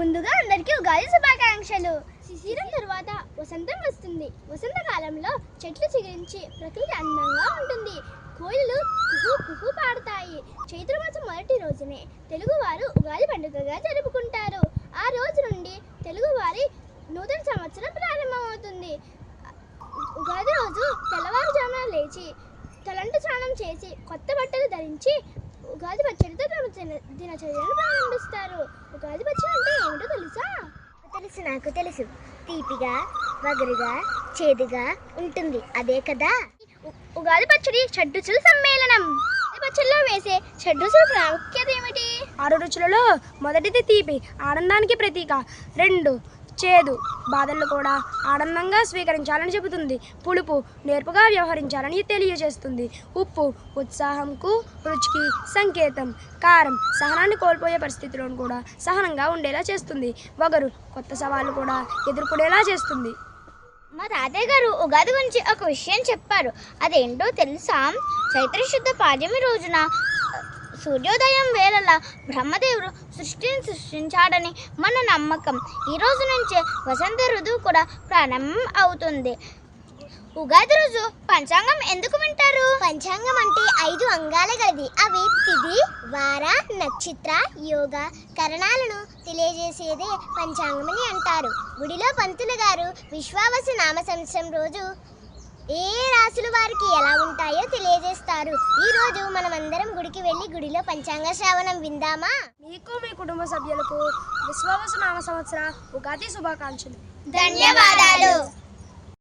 ముందుగా అందరికీ ఉగాది శుభాకాంక్షలు. శిశిరం తరువాత వసంతం వస్తుంది. వసంతకాలంలో చెట్లు చిగురించి ప్రకృతి అందంగా ఉంటుంది. కోయిలు కుహు కుహు పాడతాయి. చైత్రమాసం మొదటి రోజునే తెలుగువారు ఉగాది పండుగగా జరుపుకుంటారు. ఆ రోజు నుండి తెలుగువారి నూతన సంవత్సరం ప్రారంభమవుతుంది. ఉగాది రోజు తెల్లవారుజామున లేచి తలంటు స్నానం చేసి కొత్త బట్టలు ధరించి ఉగాది పచ్చడితో తమ దినచర్యను ప్రారంభిస్తారు. ఉగాది పచ్చడి అంటే ఏమిటో తెలుసా? నాకు తెలుసు. తీపిగా, వగరుగా, చేదుగా ఉంటుంది, అదే కదా. ఉగాది పచ్చడి షడ్రుచుల సమ్మేళనం. పచ్చడిలో వేసే షడ్రుచుల ప్రాముఖ్యత ఏమిటి? 6 రుచులలో మొదటిది తీపి, ఆనందానికి ప్రతీక. 2 చేదు, బాధలను కూడా ఆనందంగా స్వీకరించాలని చెబుతుంది. పులుపు, నేర్పుగా వ్యవహరించాలని తెలియజేస్తుంది. ఉప్పు, ఉత్సాహంకు రుచికి సంకేతం. కారం, సహనాన్ని కోల్పోయే పరిస్థితులను కూడా సహనంగా ఉండేలా చేస్తుంది. వగరు, కొత్త సవాళ్ళు కూడా ఎదుర్కొనేలా చేస్తుంది. మా తాతయ్య గారు ఉగాది గురించి ఒక విషయం చెప్పారు. అదేంటో తెలుసా? చైత్రశుద్ధ పాడ్యమి రోజున సూర్యోదయం వేళలా బ్రహ్మదేవుడు సృష్టిని సృష్టించాడని మన నమ్మకం. ఈ రోజు నుంచే వసంత ఋతువు కూడా ప్రారంభం అవుతుంది. ఉగాది రోజు పంచాంగం ఎందుకు వింటారు? పంచాంగం అంటే 5 అంగాల గలది. అవి తిథి, వార, నక్షత్ర, యోగ, కరణాలను తెలియజేసేదే పంచాంగమని అంటారు. గుడిలో పంతులు గారు విశ్వావసు నామ సంవత్సరం రోజు ఏ రాసుల వారికి ఎలా ఉంటాయో తెలియజేస్తారు. ఈ రోజు మనమందరం గుడికి వెళ్ళి గుడిలో పంచాంగ శ్రవణం విందామా? మీకు మీ కుటుంబ సభ్యులకు విశ్వావసు నామ సంవత్సర ఉగాది శుభాకాంక్షలు. ధన్యవాదాలు.